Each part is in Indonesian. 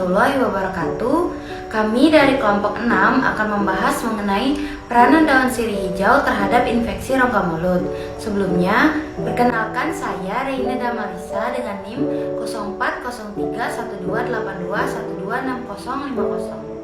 warahmatullahi wabarakatuh. Kami dari kelompok 6 akan membahas mengenai peranan daun sirih hijau terhadap infeksi rongga mulut. Sebelumnya, perkenalkan saya Reina Damalisa dengan NIM 04031282126050.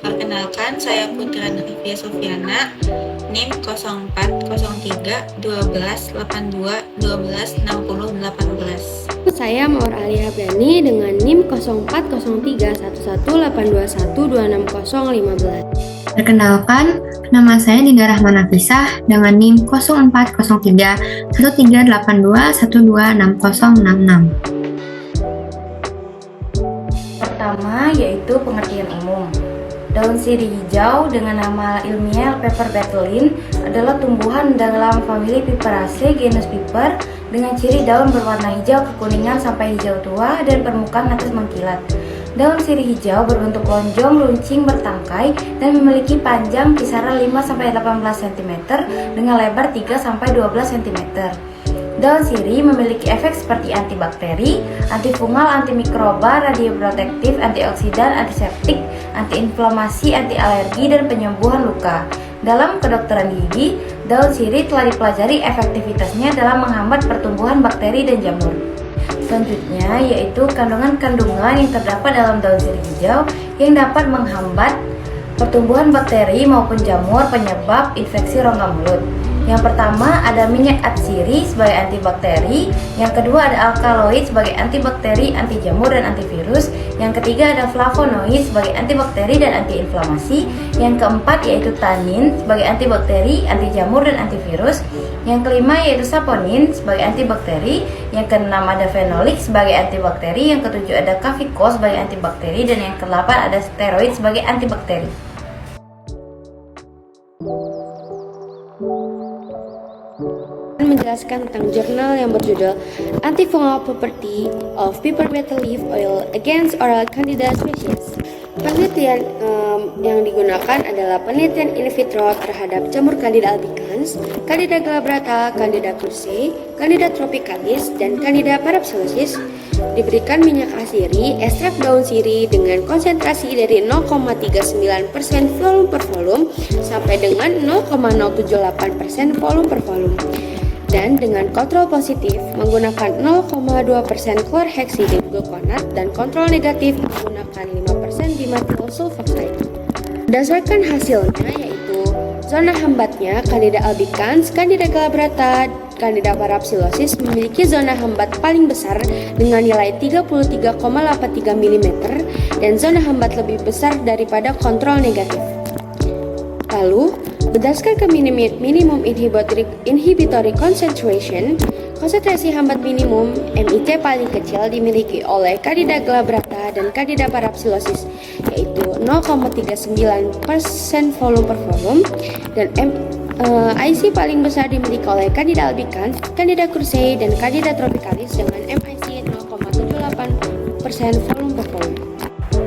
Perkenalkan, saya Putra Nurifia Sofiana, NIM 04031282126018. Saya Maur Alia Brani dengan NIM 0403111261260015. Perkenalkan, nama saya Dinda Rahman Nafisah dengan NIM 04031382126066. Pertama yaitu pengertian umum. Daun sirih hijau dengan nama ilmiah Piper betuline adalah tumbuhan dalam famili Piperaceae genus Piper dengan ciri daun berwarna hijau kekuningan sampai hijau tua dan permukaan atas mengkilat. Daun sirih hijau berbentuk lonjong, runcing, bertangkai dan memiliki panjang kisaran 5-18 cm dengan lebar 3-12 cm. Daun sirih memiliki efek seperti antibakteri, antifungal, antimikroba, radioprotektif, antioksidan, antiseptik, antiinflamasi, anti-alergi, dan penyembuhan luka. Dalam kedokteran gigi, daun sirih telah dipelajari efektivitasnya dalam menghambat pertumbuhan bakteri dan jamur. Selanjutnya yaitu kandungan-kandungan yang terdapat dalam daun sirih hijau yang dapat menghambat pertumbuhan bakteri maupun jamur penyebab infeksi rongga mulut. Yang pertama ada minyak atsiri sebagai antibakteri, yang kedua ada alkaloid sebagai antibakteri, anti jamur dan antivirus, yang ketiga ada flavonoid sebagai antibakteri dan antiinflamasi, yang keempat yaitu tanin sebagai antibakteri, anti jamur dan antivirus, yang kelima yaitu saponin sebagai antibakteri, yang keenam ada fenolik sebagai antibakteri, yang ketujuh ada kafikol sebagai antibakteri, dan yang kedelapan ada steroid sebagai antibakteri. Menjelaskan tentang jurnal yang berjudul Antifungal Property of Piper Betel Leaf Oil Against Oral Candida Species. Penelitian yang digunakan adalah penelitian in vitro terhadap jamur Candida albicans, Candida glabrata, Candida cursae, Candida tropicalis, dan Candida parapsilosis. Diberikan minyak asiri, ekstrak daun sirih dengan konsentrasi dari 0,39% volume per volume sampai dengan 0,078% volume per volume. Dan dengan kontrol positif menggunakan 0,2% chlorhexidine gluconat dan kontrol negatif menggunakan 5% dimethyl sulfoxide. Berdasarkan hasilnya yaitu zona hambatnya Candida albicans, Candida glabrata, Candida parapsilosis memiliki zona hambat paling besar dengan nilai 33,83 mm dan zona hambat lebih besar daripada kontrol negatif. Lalu, berdasarkan ke minimum inhibitory concentration, konsentrasi hambat minimum MIC paling kecil dimiliki oleh Candida glabrata dan Candida parapsilosis yaitu 0,39% volume per volume, dan IC paling besar dimiliki oleh Candida albicans, Candida cursae, dan Candida tropicalis dengan MIC 0,78% volume per volume.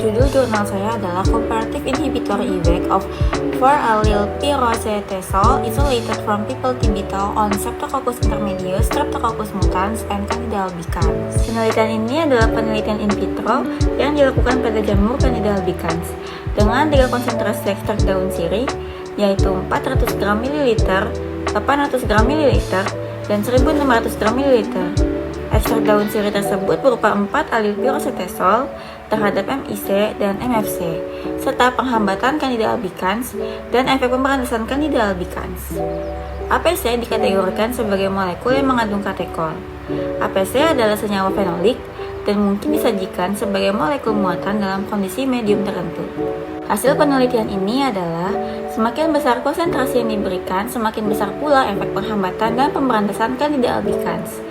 Judul jurnal saya adalah Comparative Inhibitory Effect of 4-allyl pyrocetasol isolated from people tibital on Streptococcus intermedius, Streptococcus mutans, and Candida albicans. Penelitian ini adalah penelitian in vitro yang dilakukan pada jamur Candida albicans dengan 3 konsentrasi ekstrak daun sirih yaitu 400 gram ml, 800 gram ml, dan 1600 gram ml. Ekstrak daun sirih tersebut berupa 4 alil pyrocetasol terhadap MIC dan MFC, serta penghambatan Candida albicans dan efek pemberantasan Candida albicans. APC dikategorikan sebagai molekul yang mengandung katekol. APC adalah senyawa fenolik dan mungkin disajikan sebagai molekul muatan dalam kondisi medium tertentu. Hasil penelitian ini adalah semakin besar konsentrasi yang diberikan, semakin besar pula efek penghambatan dan pemberantasan Candida albicans.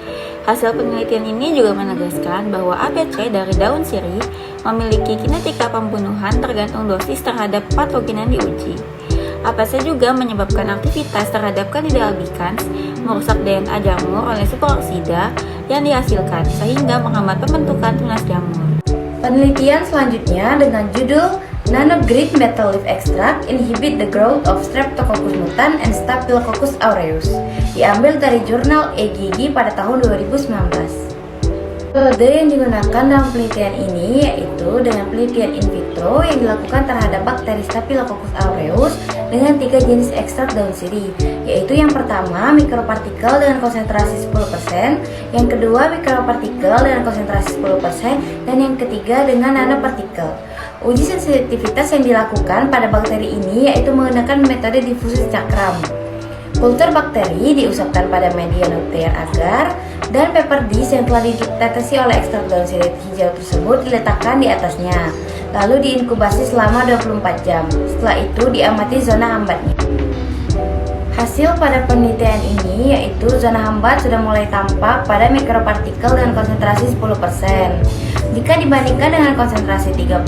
Hasil penelitian ini juga menegaskan bahwa APC dari daun sirih memiliki kinetika pembunuhan tergantung dosis terhadap patogen yang diuji. APC juga menyebabkan aktivitas terhadap Candida albicans, merusak DNA jamur oleh superoksida yang dihasilkan sehingga menghambat pembentukan tunas jamur. Penelitian selanjutnya dengan judul Nanograde Betel Leaf Extract Inhibit the Growth of Streptococcus mutans and Staphylococcus aureus diambil dari jurnal eGigi pada tahun 2019. Metode yang digunakan dalam penelitian ini yaitu dengan penelitian in vitro yang dilakukan terhadap bakteri Staphylococcus aureus dengan 3 jenis ekstrak daun sirih, yaitu yang pertama mikropartikel dengan konsentrasi 10%, yang kedua mikropartikel dengan konsentrasi 10%, dan yang ketiga dengan nanopartikel. Uji sensitivitas yang dilakukan pada bakteri ini yaitu menggunakan metode difusi cakram. Kultur bakteri diusapkan pada media nuklear agar dan paper dish yang telah ditetesi oleh ekstrak daun sirih hijau tersebut diletakkan di atasnya, lalu diinkubasi selama 24 jam. Setelah itu diamati zona hambatnya. Hasil pada penelitian ini yaitu zona hambat sudah mulai tampak pada mikropartikel dengan konsentrasi 10%. Jika dibandingkan dengan konsentrasi 30%,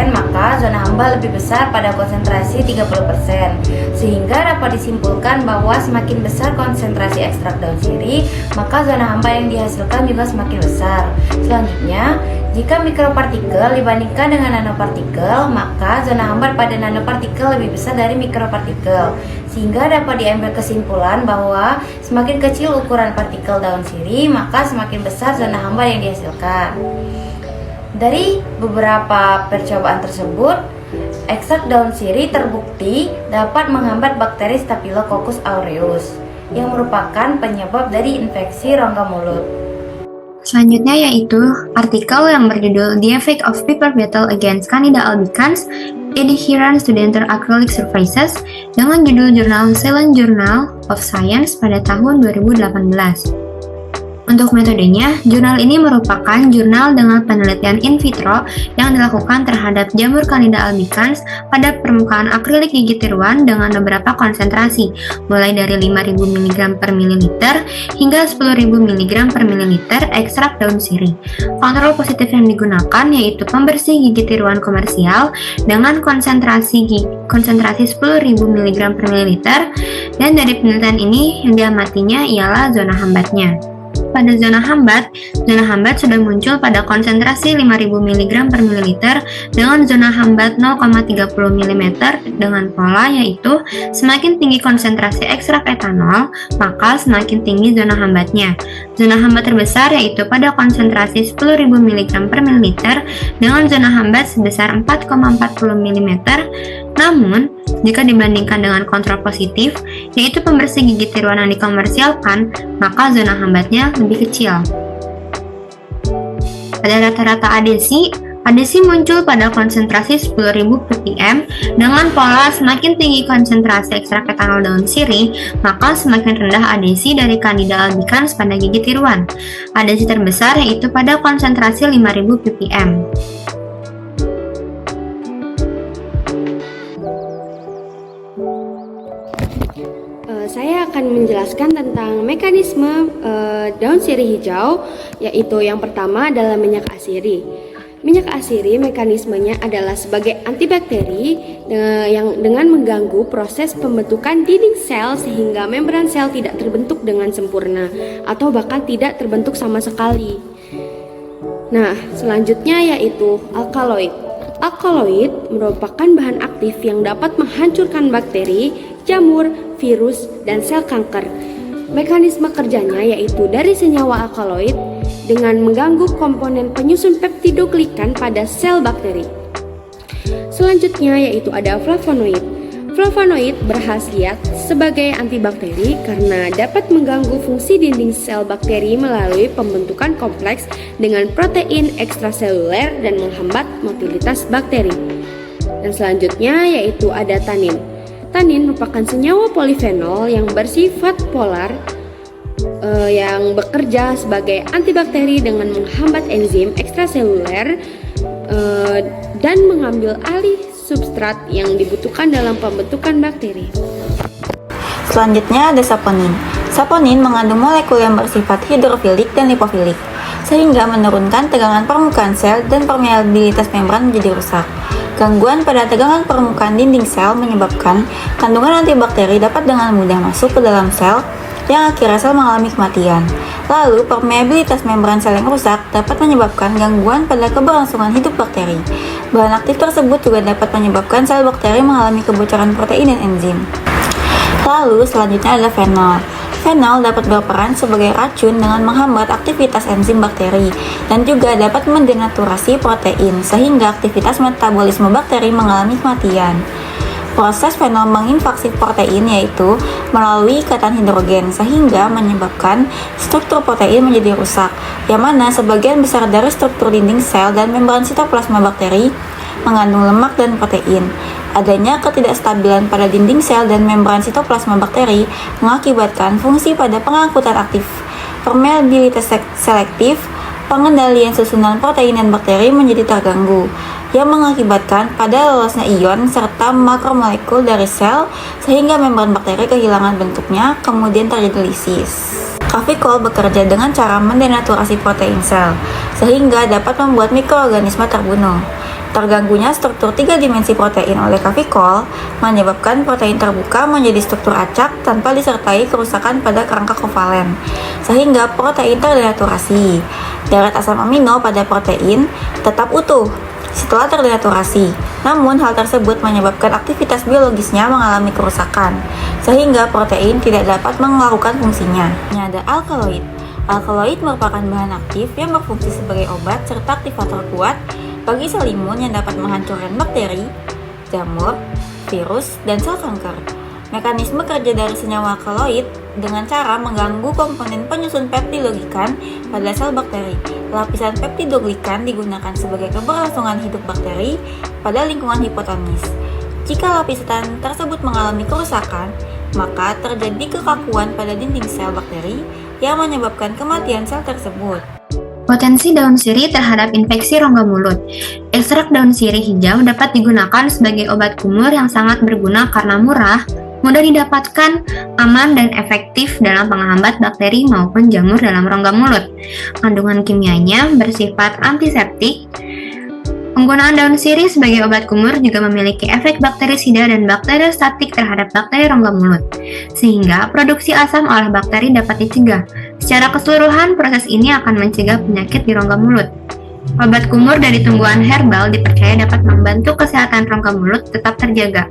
maka zona hambat lebih besar pada konsentrasi 30%, sehingga dapat disimpulkan bahwa semakin besar konsentrasi ekstrak daun sirih, maka zona hambat yang dihasilkan juga semakin besar. Selanjutnya, jika mikropartikel dibandingkan dengan nanopartikel, maka zona hambat pada nanopartikel lebih besar dari mikropartikel, sehingga dapat diambil kesimpulan bahwa semakin kecil ukuran partikel daun sirih, maka semakin besar zona hambat yang dihasilkan. Dari beberapa percobaan tersebut, ekstrak daun sirih terbukti dapat menghambat bakteri Staphylococcus aureus yang merupakan penyebab dari infeksi rongga mulut. Selanjutnya yaitu artikel yang berjudul The Effect of Paper Beetle Against Candida albicans Adherence to Dental Acrylic Surfaces dengan judul jurnal Ceylon Journal of Science pada tahun 2018. Untuk metodenya, jurnal ini merupakan jurnal dengan penelitian in vitro yang dilakukan terhadap jamur Candida albicans pada permukaan akrilik gigi tiruan dengan beberapa konsentrasi, mulai dari 5.000 mg per mililiter hingga 10.000 mg per mililiter ekstrak daun sirih. Kontrol positif yang digunakan yaitu pembersih gigi tiruan komersial dengan konsentrasi 10.000 mg per mililiter, dan dari penelitian ini yang diamatinya ialah zona hambatnya. Pada zona hambat sudah muncul pada konsentrasi 5.000 mg per mililiter dengan zona hambat 0,30 mm dengan pola yaitu semakin tinggi konsentrasi ekstrak etanol, maka semakin tinggi zona hambatnya. Zona hambat terbesar yaitu pada konsentrasi 10.000 mg per mililiter dengan zona hambat sebesar 4,40 mm. Namun, jika dibandingkan dengan kontrol positif, yaitu pembersih gigi tiruan yang dikomersialkan, maka zona hambatnya lebih kecil. Pada rata-rata adesi muncul pada konsentrasi 10.000 ppm dengan pola semakin tinggi konsentrasi ekstrak etanol daun sirih, maka semakin rendah adesi dari Candida albicans pada gigi tiruan. Adesi terbesar yaitu pada konsentrasi 5.000 ppm. Saya akan menjelaskan tentang mekanisme daun sirih hijau, yaitu yang pertama adalah minyak asiri. Minyak asiri mekanismenya adalah sebagai antibakteri yang dengan mengganggu proses pembentukan dinding sel sehingga membran sel tidak terbentuk dengan sempurna atau bahkan tidak terbentuk sama sekali. Nah, selanjutnya yaitu alkaloid. Alkaloid merupakan bahan aktif yang dapat menghancurkan bakteri, jamur, virus, dan sel kanker. Mekanisme kerjanya yaitu dari senyawa alkaloid dengan mengganggu komponen penyusun peptidoglikan pada sel bakteri. Selanjutnya yaitu ada flavonoid. Flavonoid berkhasiat sebagai antibakteri karena dapat mengganggu fungsi dinding sel bakteri melalui pembentukan kompleks dengan protein ekstraseluler dan menghambat motilitas bakteri. Dan selanjutnya yaitu ada tanin. Tanin merupakan senyawa polifenol yang bersifat polar yang bekerja sebagai antibakteri dengan menghambat enzim ekstraseluler dan mengambil alih substrat yang dibutuhkan dalam pembentukan bakteri. Selanjutnya ada saponin. Saponin mengandung molekul yang bersifat hidrofilik dan lipofilik, sehingga menurunkan tegangan permukaan sel dan permeabilitas membran menjadi rusak. Gangguan pada tegangan permukaan dinding sel menyebabkan kandungan antibakteri dapat dengan mudah masuk ke dalam sel yang akhirnya sel mengalami kematian. Lalu, permeabilitas membran sel yang rusak dapat menyebabkan gangguan pada keberlangsungan hidup bakteri. Bahan aktif tersebut juga dapat menyebabkan sel bakteri mengalami kebocoran protein dan enzim. Lalu, selanjutnya adalah fenol. Fenol dapat berperan sebagai racun dengan menghambat aktivitas enzim bakteri dan juga dapat mendenaturasi protein sehingga aktivitas metabolisme bakteri mengalami kematian. Proses fenol menginvasi protein yaitu melalui ikatan hidrogen sehingga menyebabkan struktur protein menjadi rusak, yang mana sebagian besar dari struktur dinding sel dan membran sitoplasma bakteri mengandung lemak dan protein. Adanya ketidakstabilan pada dinding sel dan membran sitoplasma bakteri mengakibatkan fungsi pada pengangkutan aktif, permeabilitas selektif, pengendalian susunan protein dan bakteri menjadi terganggu, yang mengakibatkan pada lolosnya ion serta makromolekul dari sel sehingga membran bakteri kehilangan bentuknya, kemudian terjadi lisis. Kavikol bekerja dengan cara mendenaturasi protein sel, sehingga dapat membuat mikroorganisme terbunuh. Terganggunya struktur 3 dimensi protein oleh kavikol menyebabkan protein terbuka menjadi struktur acak tanpa disertai kerusakan pada kerangka kovalen, sehingga protein terdenaturasi. Deret asam amino pada protein tetap utuh setelah terdenaturasi, namun hal tersebut menyebabkan aktivitas biologisnya mengalami kerusakan, sehingga protein tidak dapat melakukan fungsinya. Ini ada alkaloid. Alkaloid merupakan bahan aktif yang berfungsi sebagai obat serta aktivator kuat bagi sel imun yang dapat menghancurkan bakteri, jamur, virus, dan sel kanker. Mekanisme kerja dari senyawa alkaloid dengan cara mengganggu komponen penyusun peptidoglikan pada sel bakteri. Lapisan peptidoglikan digunakan sebagai keberlangsungan hidup bakteri pada lingkungan hipotonis. Jika lapisan tersebut mengalami kerusakan, maka terjadi kekakuan pada dinding sel bakteri yang menyebabkan kematian sel tersebut. Potensi daun sirih terhadap infeksi rongga mulut. Ekstrak daun sirih hijau dapat digunakan sebagai obat kumur yang sangat berguna karena murah, mudah didapatkan, aman, dan efektif dalam menghambat bakteri maupun jamur dalam rongga mulut. Kandungan kimianya bersifat antiseptik. Penggunaan daun sirih sebagai obat kumur juga memiliki efek bakterisida dan bakteriostatik terhadap bakteri rongga mulut, sehingga produksi asam oleh bakteri dapat dicegah. Secara keseluruhan, proses ini akan mencegah penyakit di rongga mulut. Obat kumur dari tumbuhan herbal dipercaya dapat membantu kesehatan rongga mulut tetap terjaga.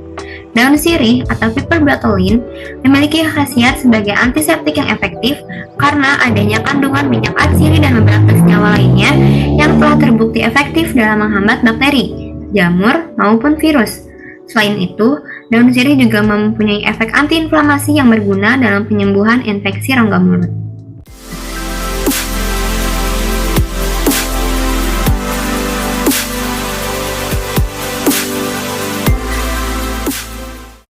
Daun sirih atau Piper betulin memiliki khasiat sebagai antiseptik yang efektif karena adanya kandungan minyak atsiri dan beberapa senyawa lainnya yang telah terbukti efektif dalam menghambat bakteri, jamur, maupun virus. Selain itu, daun sirih juga mempunyai efek antiinflamasi yang berguna dalam penyembuhan infeksi rongga mulut.